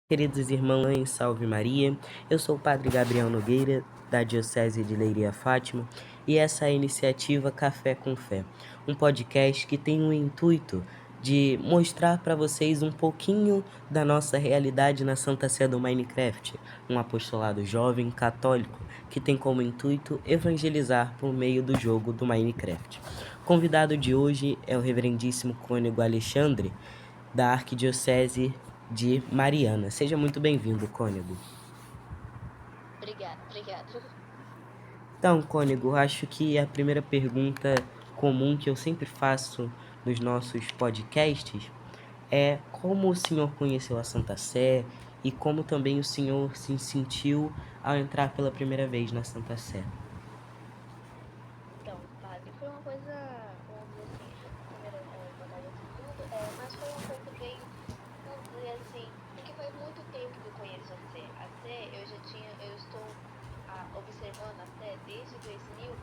Queridos irmãos, salve Maria. Eu sou o Padre Gabriel Nogueira, da Diocese de Leiria Fátima, e essa é a iniciativa Café com Fé, um podcast que tem o intuito de mostrar para vocês um pouquinho da nossa realidade na Santa Sé do Minecraft, um apostolado jovem católico que tem como intuito evangelizar por meio do jogo do Minecraft. O convidado de hoje é o reverendíssimo cônego Alexandre, da Arquidiocese de Mariana. Seja muito bem-vindo, cônego. Obrigado. Então, cônego, acho que a primeira pergunta comum que eu sempre faço nos nossos podcasts é como o senhor conheceu a Santa Sé e como também o senhor se sentiu ao entrar pela primeira vez na Santa Sé. Então, padre, foi uma coisa, vamos dizer assim, primeiro, boa tarde antes de tudo, mas foi uma coisa bem, vamos dizer assim, porque faz muito tempo que eu conheço a Sé. A Sé, eu estou observando a Sé desde 2021,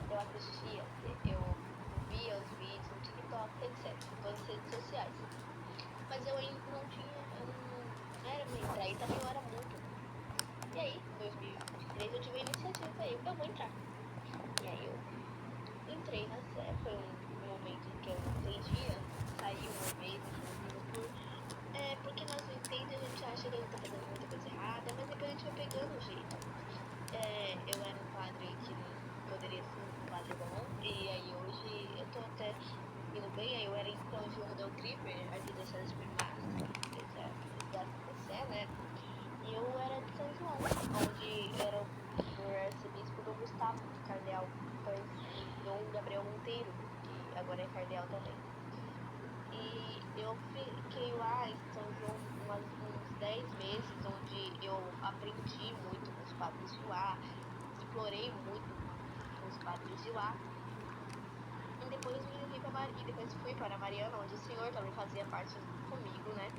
eu assistia a Sé, eu via os vídeos no TikTok, etc, em todas as redes sociais. Mas eu ainda não tinha, não era pra entrar, e também eu era muito nova. E aí, em 2023, eu tive a iniciativa, falei, eu vou entrar. E aí eu entrei na Sé, foi um momento em que eu não entendia, saí uma vez achando porque nós não entendemos, a gente acha que a gente tá fazendo muita coisa errada, mas depois a gente vai pegando o jeito. Eu era um padre que não poderia ser um padre bom, e aí hoje eu tô até indo bem, aí eu era em São João del Creeper, arquidiocese de Massa, da Santa Sé, né? E eu era de São João, onde era o arcebispo Dom Gustavo, cardeal, depois Dom Gabriel Monteiro, que agora é cardeal também. E eu fiquei lá em São João uns 10 meses, onde eu aprendi muito com os padres de lá, explorei muito com os padres de lá. E depois fui para Mariana, onde o senhor também fazia parte comigo, né?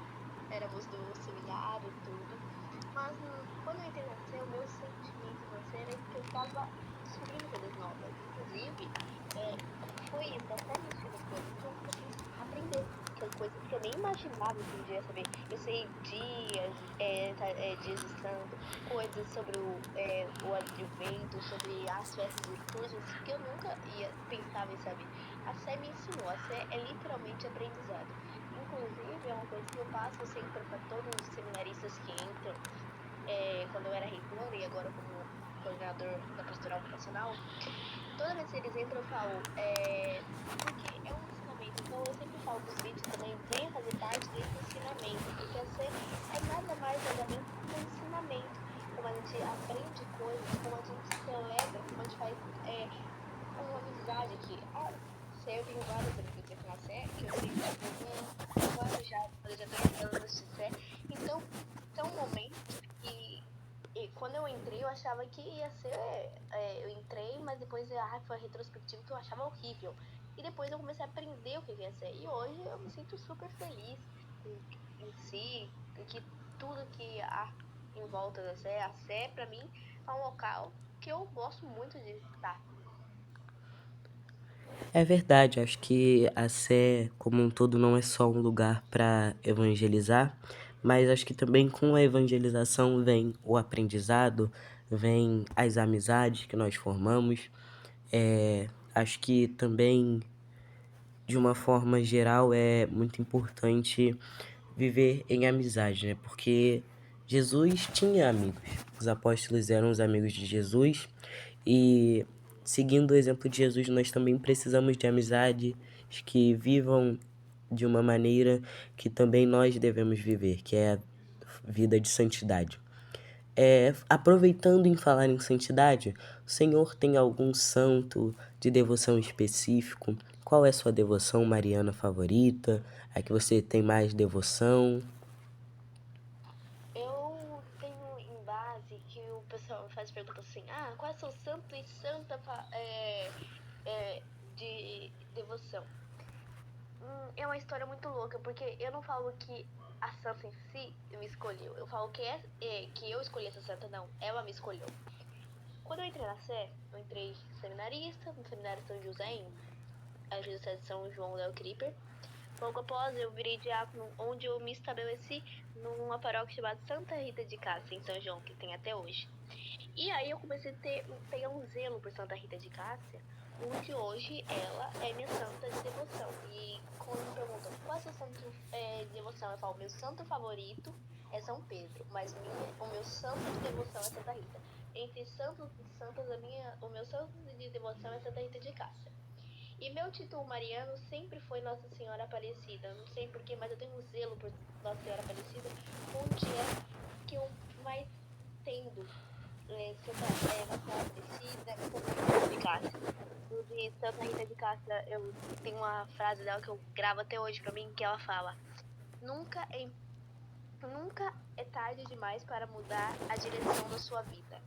Éramos do seminário e tudo. Mas quando eu entrei na Sé, o meu sentimento na Sé era que eu estava descobrindo coisas novas. Inclusive, foi isso, a Sé me ensinou coisas que eu quis aprender. Que é coisas que eu nem imaginava que um dia ia saber. Eu sei dias de santo, coisas sobre o advento, sobre as festas litúrgicas que eu nunca ia pensar em saber. A Sé me ensinou, a Sé é literalmente aprendizado. Inclusive, é uma coisa que eu passo sempre para todos os seminaristas que entram, quando eu era reitor e agora como coordenador da pastoral vocacional, toda vez que eles entram eu falo, porque é um ensinamento, então eu sempre falo nos vídeos também, venha fazer parte desse ensinamento, porque é nada mais nada menos que um ensinamento, como a gente aprende coisas, como a gente celebra, como a gente faz uma amizade aqui. Eu tenho vários amigos aqui na Sé, que eu tenho tipo um ano já, fazer já 2 anos de Sé, então tem um momento que quando eu entrei, eu achava que ia ser. Eu entrei, mas depois foi a retrospectiva que eu achava horrível. E depois eu comecei a aprender o que ia ser. E hoje eu me sinto super feliz em si, que tudo que há em volta da Sé, a Sé, pra mim, é um local que eu gosto muito de estar. É verdade, acho que a Sé, como um todo, não é só um lugar para evangelizar, mas acho que também com a evangelização vem o aprendizado, vem as amizades que nós formamos. Acho que também, de uma forma geral, é muito importante viver em amizade, né? Porque Jesus tinha amigos, os apóstolos eram os amigos de Jesus e seguindo o exemplo de Jesus, nós também precisamos de amizades que vivam de uma maneira que também nós devemos viver, que é a vida de santidade. Aproveitando em falar em santidade, o Senhor tem algum santo de devoção específico? Qual é a sua devoção mariana favorita? A que você tem mais devoção? Eu tenho em base que o pessoal faz pergunta assim: qual é o seu santo e santa de devoção? É uma história muito louca, porque eu não falo que a santa em si me escolheu. Eu falo que eu escolhi essa santa, não. Ela me escolheu. Quando eu entrei na Sé, eu entrei seminarista, no seminário São José, em Arquidiocese de São João del Creeper. Logo após, eu virei diácono, onde eu me estabeleci numa paróquia chamada Santa Rita de Cássia, em São João, que tem até hoje. E aí eu comecei a pegar um zelo por Santa Rita de Cássia, onde hoje ela é minha santa de devoção. E quando me perguntam qual é seu santo de devoção, eu falo, meu santo favorito é São Pedro, mas o meu santo de devoção é Santa Rita. Entre santos e santas, o meu santo de devoção é Santa Rita de Cássia. E meu título mariano sempre foi Nossa Senhora Aparecida. Não sei porquê, mas eu tenho um zelo por Nossa Senhora Aparecida, onde é que eu mais tendo Nossa Senhora Aparecida e Santa Rita de Cássia. No de Santa Rita de Cássia, eu tenho uma frase dela que eu gravo até hoje pra mim, que ela fala: Nunca é, nunca é tarde demais para mudar a direção da sua vida.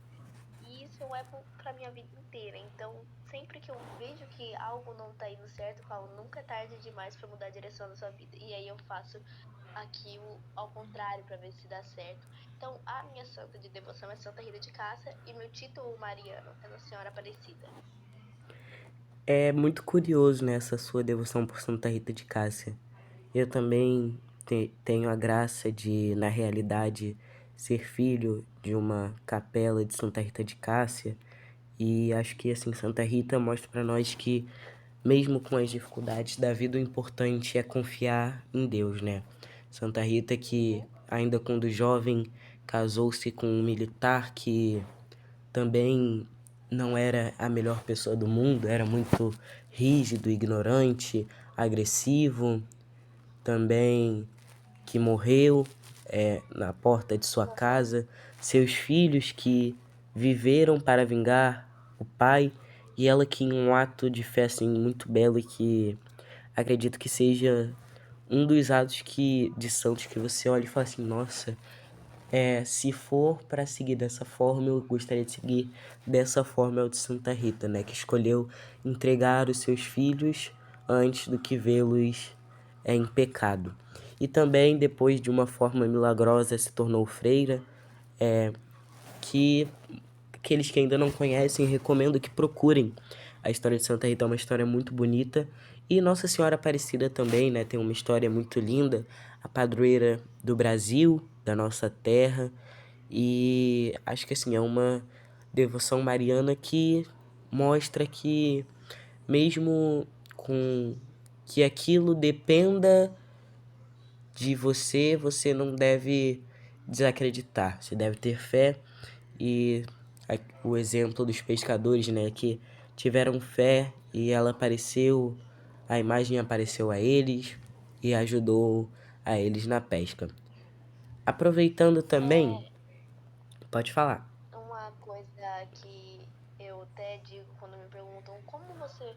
E isso eu levo pra minha vida inteira. Então, sempre que eu vejo que algo não tá indo certo, eu falo, nunca é tarde demais pra mudar a direção da sua vida. E aí eu faço aquilo ao contrário pra ver se dá certo. Então, a minha santa de devoção é Santa Rita de Cássia e meu título mariano é Nossa Senhora Aparecida. É muito curioso, né, essa sua devoção por Santa Rita de Cássia. Eu também tenho a graça de, na realidade, ser filho de uma capela de Santa Rita de Cássia. E acho que, assim, Santa Rita mostra para nós que, mesmo com as dificuldades da vida, o importante é confiar em Deus, né? Santa Rita, que ainda quando jovem casou-se com um militar que também não era a melhor pessoa do mundo, era muito rígido, ignorante, agressivo, também que morreu na porta de sua casa, seus filhos que viveram para vingar o pai, e ela que em um ato de fé assim, muito belo e que acredito que seja um dos atos de santos que você olha e fala assim, nossa, se for para seguir dessa forma, eu gostaria de seguir dessa forma é o de Santa Rita, né? Que escolheu entregar os seus filhos antes do que vê-los em pecado. E também, depois de uma forma milagrosa, se tornou freira, que aqueles que ainda não conhecem, recomendo que procurem. A história de Santa Rita é uma história muito bonita. E Nossa Senhora Aparecida também, né? Tem uma história muito linda. A padroeira do Brasil, da nossa terra. E acho que assim, é uma devoção mariana que mostra que mesmo com que aquilo dependa de você, você não deve desacreditar. Você deve ter fé e o exemplo dos pescadores, né, que tiveram fé e ela apareceu, a imagem apareceu a eles e ajudou a eles na pesca. Aproveitando também, É pode falar. uma coisa que eu até digo quando me perguntam como você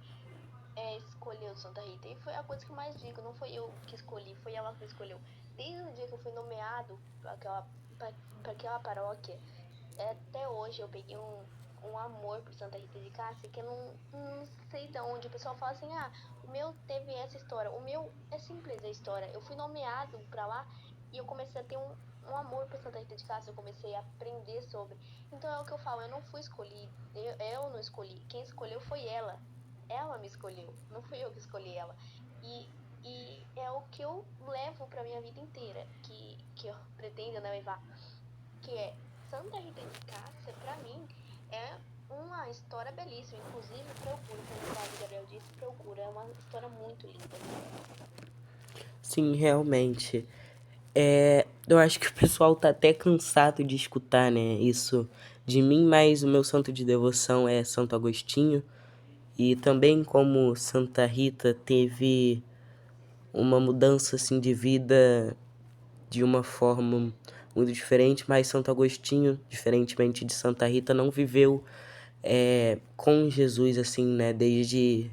escolheu Santa Rita. E foi a coisa que eu mais digo, não foi eu que escolhi, foi ela que escolheu. Desde o dia que eu fui nomeado para aquela paróquia, até hoje eu peguei um amor por Santa Rita de Cássia que eu não sei de onde. O pessoal fala assim, o meu teve essa história. O meu é simples a história. Eu fui nomeado pra lá e eu comecei a ter um amor por Santa Rita de Cássia. Eu comecei a aprender sobre. Então é o que eu falo, eu não fui escolhido, eu não escolhi. Quem escolheu foi ela. Ela me escolheu, não fui eu que escolhi ela. E, e é o que eu levo pra minha vida inteira, que eu pretendo levar, que é Santa Rita de Cássia, pra mim, é uma história belíssima. Inclusive, procura, como o Padre Gabriel disse, procura. É uma história muito linda. Sim, realmente. Eu acho que o pessoal tá até cansado de escutar, né, isso de mim, mas o meu santo de devoção é Santo Agostinho. E também como Santa Rita teve uma mudança assim de vida de uma forma muito diferente, mas Santo Agostinho, diferentemente de Santa Rita, não viveu com Jesus assim, né, desde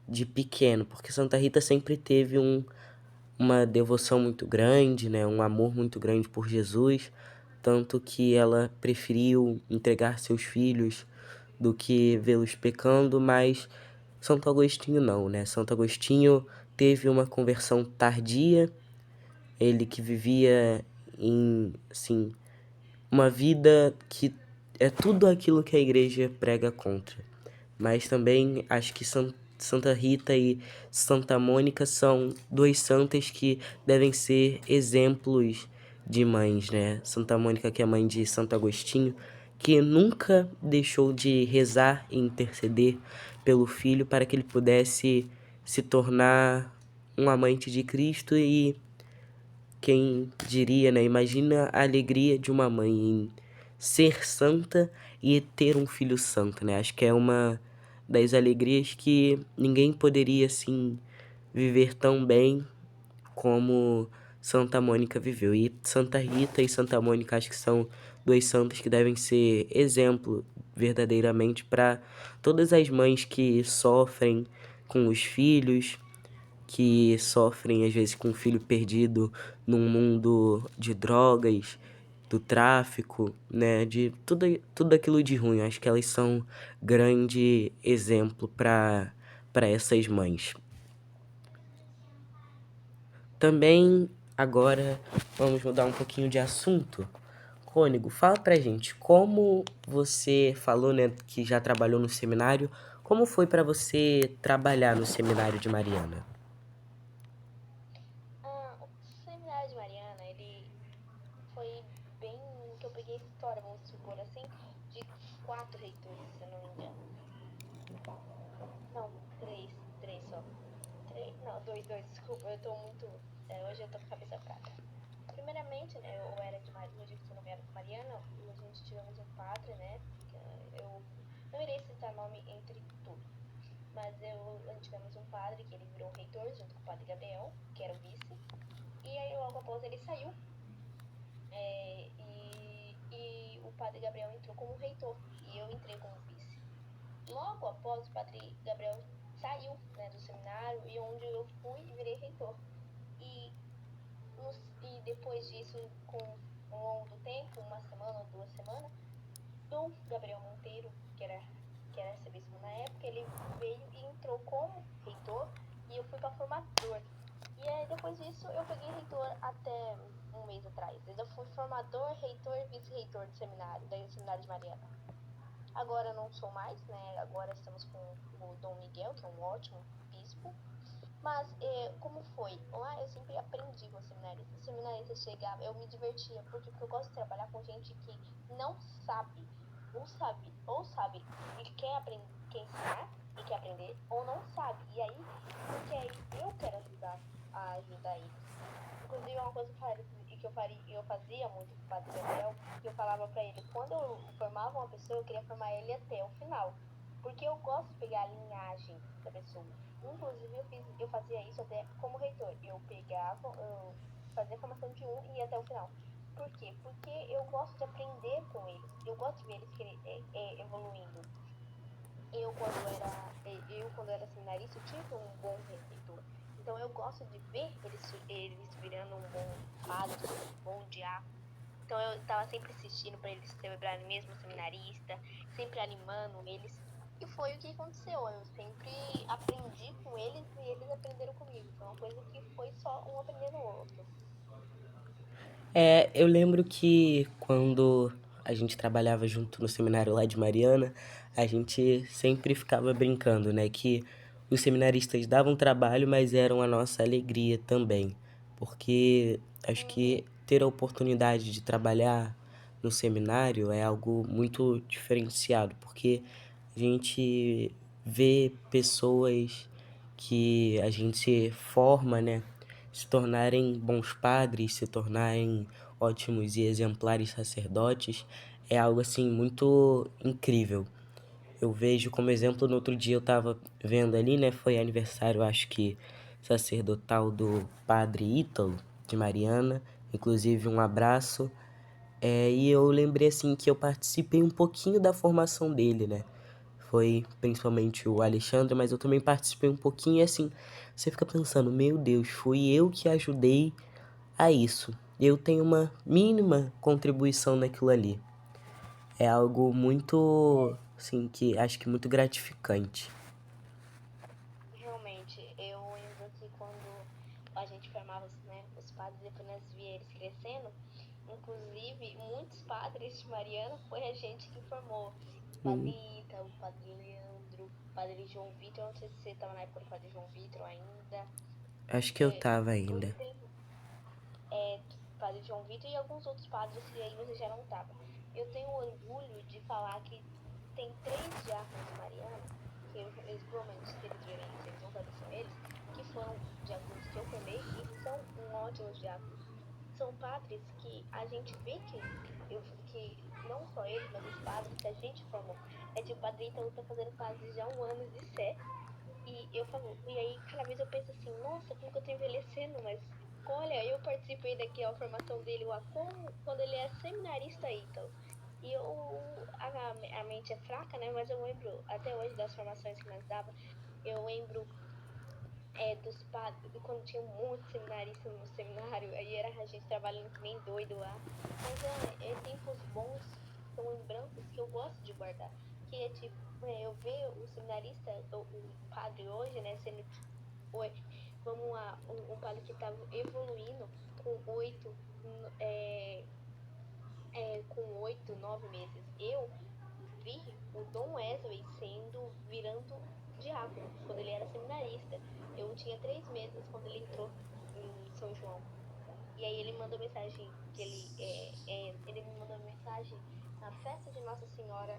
de pequeno, porque Santa Rita sempre teve uma devoção muito grande, né, um amor muito grande por Jesus, tanto que ela preferiu entregar seus filhos do que vê-los pecando, mas Santo Agostinho não, né? Santo Agostinho teve uma conversão tardia, ele que vivia em, assim, uma vida que é tudo aquilo que a igreja prega contra. Mas também acho que Santa Rita e Santa Mônica são duas santas que devem ser exemplos de mães, né? Santa Mônica, que é mãe de Santo Agostinho, que nunca deixou de rezar e interceder pelo filho para que ele pudesse se tornar um amante de Cristo e quem diria, né? Imagina a alegria de uma mãe em ser santa e ter um filho santo, né? Acho que é uma das alegrias que ninguém poderia, assim, viver tão bem como Santa Mônica viveu. E Santa Rita e Santa Mônica acho que são dois santos que devem ser exemplo verdadeiramente para todas as mães que sofrem com os filhos, que sofrem às vezes com um filho perdido num mundo de drogas, do tráfico, né, de tudo aquilo de ruim. Acho que elas são grande exemplo para essas mães. Também agora vamos mudar um pouquinho de assunto. Cônigo, fala pra gente como você falou, né, que já trabalhou no seminário. Como foi pra você trabalhar no seminário de Mariana? O seminário de Mariana, ele foi bem que eu peguei história, vamos supor assim, de 4 reitores, se eu não me engano. Não, três só. Não, dois, desculpa, eu tô muito. Hoje eu tô com a cabeça fraca. Primeiramente, né, eu era de Mariana, no dia que eu não era de Mariana, e a gente tivemos um padre, né, eu não irei citar nome entre tudo, mas tivemos um padre que ele virou reitor junto com o padre Gabriel, que era o vice, e aí logo após ele saiu, e o padre Gabriel entrou como reitor, e eu entrei como vice. Logo após o padre Gabriel saiu, né, do seminário, e onde eu fui e virei reitor. E, e depois disso, com ao longo do tempo, uma semana ou 2 semanas, o Gabriel Monteiro, que era arcebispo na época, ele veio e entrou como reitor e eu fui para formador. E aí depois disso eu peguei reitor até um mês atrás. Eu fui formador, reitor e vice-reitor do seminário de Mariana. Agora não sou mais, né? Agora estamos com o Dom Miguel, que é um ótimo bispo. Mas como foi? Lá eu sempre aprendi com os seminaristas. Os seminaristas chegavam, eu me divertia, porque eu gosto de trabalhar com gente que não sabe, ou sabe e quer ensinar e quer aprender, ou não sabe. E aí, porque aí eu quero ajudar eles. Inclusive, é uma coisa que eu fazia muito com o Padre Gabriel, que eu falava pra ele, quando eu formava uma pessoa, eu queria formar ele até o final. Porque eu gosto de pegar a linhagem da pessoa. Inclusive, eu fazia isso até como reitor. Eu fazia a formação de um e ia até o final. Por quê? Porque eu gosto de aprender com eles. Eu gosto de ver eles evoluindo. Quando era seminarista, eu tive um bom reitor. Então, eu gosto de ver eles virando um bom padre, um bom diácono. Então, eu estava sempre assistindo para eles celebrarem mesmo seminarista, sempre animando eles. E foi o que aconteceu. Eu sempre aprendi com eles e eles aprenderam comigo. Foi uma coisa que foi só um aprendendo o outro. Eu lembro que quando a gente trabalhava junto no seminário lá de Mariana, a gente sempre ficava brincando, né? Que os seminaristas davam trabalho, mas eram a nossa alegria também. Porque acho que ter a oportunidade de trabalhar no seminário é algo muito diferenciado, porque a gente vê pessoas que a gente forma, né? Se tornarem bons padres, se tornarem ótimos e exemplares sacerdotes, é algo assim muito incrível. Eu vejo como exemplo, no outro dia eu tava vendo ali, né? Foi aniversário, acho que sacerdotal do padre Ítalo, de Mariana. Inclusive, um abraço. E eu lembrei assim que eu participei um pouquinho da formação dele, né? Foi principalmente o Alexandre, mas eu também participei um pouquinho e assim, você fica pensando, meu Deus, fui eu que ajudei a isso. Eu tenho uma mínima contribuição naquilo ali. É algo muito, assim, que acho que muito gratificante. Realmente, eu lembro que quando a gente formava, né, os padres, depois nós via eles crescendo, inclusive muitos padres de Mariana foi a gente que formou. O padre Hum. Ita, o padre Leandro. Padre João Vitor, não sei se você tava na época do Padre João Vitor ainda. Acho que eu tava Eu ainda. tenho Padre João Vitor e alguns outros padres que aí você já não tava. Eu tenho orgulho de falar que tem 3 diáconos marianos, que eles provavelmente, se eles verem isso, eles vão saber, são eles, que foram diáconos que eu formei e são ótimos diáconos. São padres que a gente vê que não só eles, mas os padres que a gente formou. É tipo, o Padre Ítalo tá fazendo quase já 1 ano de sé. E eu falo, e aí cada vez eu penso assim, nossa, como que eu tô envelhecendo, mas olha, eu participei daqui a formação dele lá quando ele é seminarista Ítalo. E a mente é fraca, né? Mas eu lembro até hoje das formações que nós dava, eu lembro dos padres, quando tinha muitos seminaristas no seminário, aí era a gente trabalhando que nem doido lá. Mas é tempos bons, são lembranças que eu gosto de guardar. Que é tipo, eu ver o seminarista, o padre hoje, né, sendo, oi, vamos lá, um padre que estava evoluindo com 8, 9 meses. Eu vi o Dom Wesley virando diácono, quando ele era seminarista. Eu tinha 3 meses quando ele entrou em São João. E aí ele mandou mensagem que ele me mandou mensagem na festa de Nossa Senhora,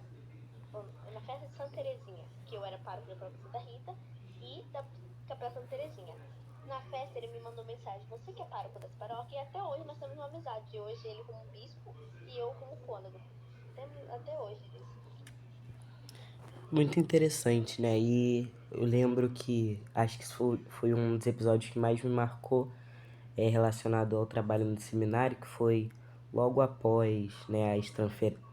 na festa de Santa Terezinha, que eu era pároco da própria Santa Rita e da Capela Santa Terezinha. Na festa ele me mandou mensagem, você que é pároco dessa paróquia, e até hoje nós temos uma amizade. Hoje ele como bispo e eu como cônego. Até hoje disso. Muito interessante, né? E eu lembro que acho que isso foi um dos episódios que mais me marcou relacionado ao trabalho no seminário, que foi logo após, né, as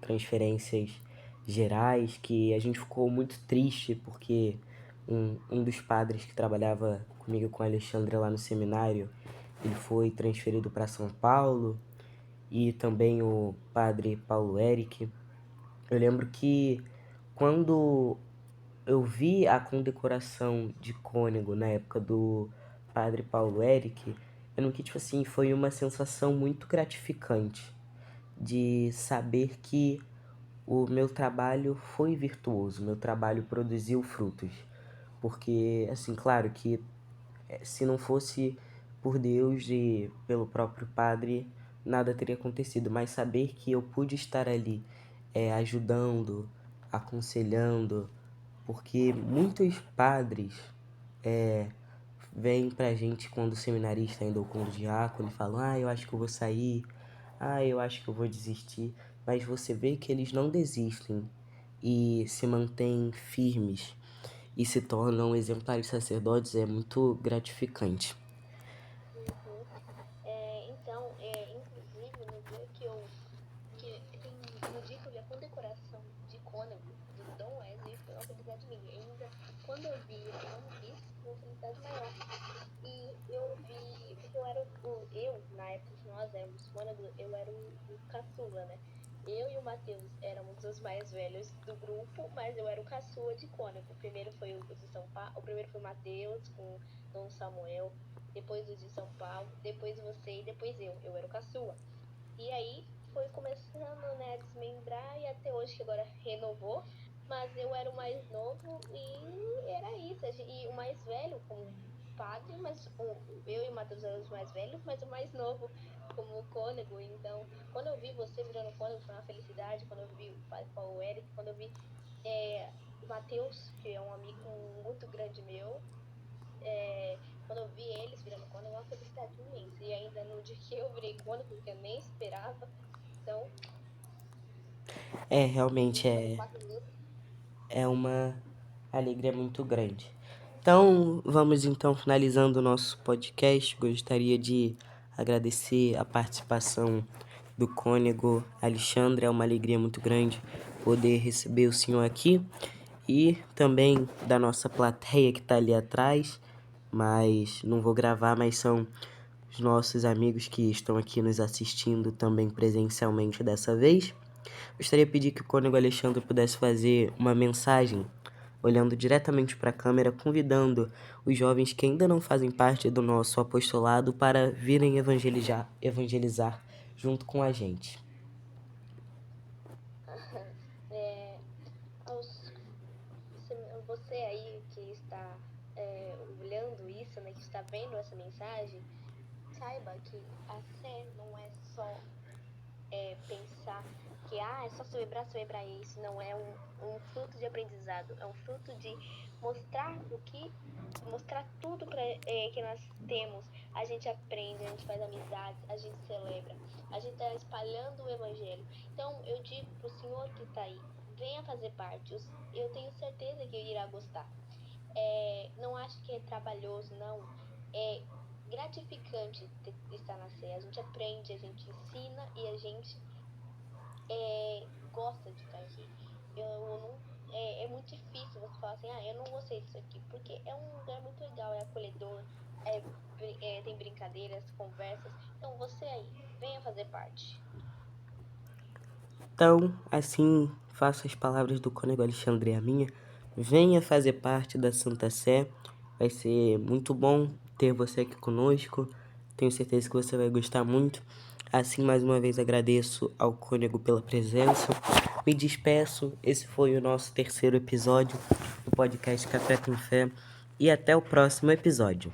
transferências gerais, que a gente ficou muito triste porque um dos padres que trabalhava comigo com o Alexandre lá no seminário, ele foi transferido para São Paulo, e também o padre Paulo Eric. Eu lembro que quando eu vi a condecoração de cônego na época do padre Paulo Eric, eu não que, tipo assim, foi uma sensação muito gratificante de saber que o meu trabalho foi virtuoso, meu trabalho produziu frutos. Porque, assim, claro que se não fosse por Deus e pelo próprio padre, nada teria acontecido. Mas saber que eu pude estar ali ajudando, aconselhando, porque muitos padres vêm pra gente quando seminarista ainda ou quando diácono e falam: ah, eu acho que eu vou sair, ah, eu acho que eu vou desistir. Mas você vê que eles não desistem e se mantêm firmes e se tornam exemplares sacerdotes, é muito gratificante. Uhum. Então, inclusive, no dia no dia que eu vi a condecoração de cônego do Dom Wesley, foi uma felicidade minha. Ainda, quando eu vi, eu não quis, foi uma felicidade maior. E eu vi, porque na época que nós éramos cônego, eu era o caçula, né? Eu e o Matheus éramos os mais velhos do grupo, mas eu era o caçula de cônego. O primeiro foi o de São Paulo, o primeiro foi o Matheus com Dom Samuel, depois o de São Paulo, depois você e depois eu. Eu era o caçula. E aí foi começando, né, a desmembrar e até hoje que agora renovou, mas eu era o mais novo e era isso. E o mais velho como padre, mas eu e o Matheus éramos os mais velhos, mas o mais novo como cônego. Então, quando eu vi você virando cônego, foi uma felicidade. Quando eu vi o padre Paulo Eric, quando eu vi o Matheus, que é um amigo muito grande meu, quando eu vi eles virando cônego, é uma felicidade imensa. E ainda no dia que eu virei cônego, porque eu nem esperava. Então, Realmente isso foram 4 meses. é uma alegria muito grande. Então, vamos então finalizando o nosso podcast. Gostaria de agradecer a participação do cônego Alexandre. É uma alegria muito grande poder receber o senhor aqui e também da nossa plateia que está ali atrás, mas não vou gravar, mas são os nossos amigos que estão aqui nos assistindo também presencialmente dessa vez. Gostaria de pedir que o cônego Alexandre pudesse fazer uma mensagem olhando diretamente para a câmera, convidando os jovens que ainda não fazem parte do nosso apostolado para virem evangelizar junto com a gente. É, aos, você aí está vendo essa mensagem, saiba que a fé não é só pensar que é só celebrar isso, não é um fruto de aprendizado, é um fruto de mostrar tudo que nós temos. A gente aprende, a gente faz amizades, a gente celebra, a gente está espalhando o evangelho. Então eu digo pro senhor que está aí, venha fazer parte, eu tenho certeza que ele irá gostar. Não acho que é trabalhoso, não, é gratificante estar na Sé. A gente aprende, a gente ensina e a gente gosta de estar aqui. É muito difícil você falar assim, eu não gostei disso aqui, porque é um lugar muito legal, é acolhedor, tem brincadeiras, conversas. Então você aí, venha fazer parte. Então, assim, faço as palavras do cônego Alexandre a minha. Venha fazer parte da Santa Sé. Vai ser muito bom ter você aqui conosco. Tenho certeza que você vai gostar muito. Assim, mais uma vez, agradeço ao cônego pela presença. Me despeço. Esse foi o nosso terceiro episódio do podcast Café com Fé. E até o próximo episódio.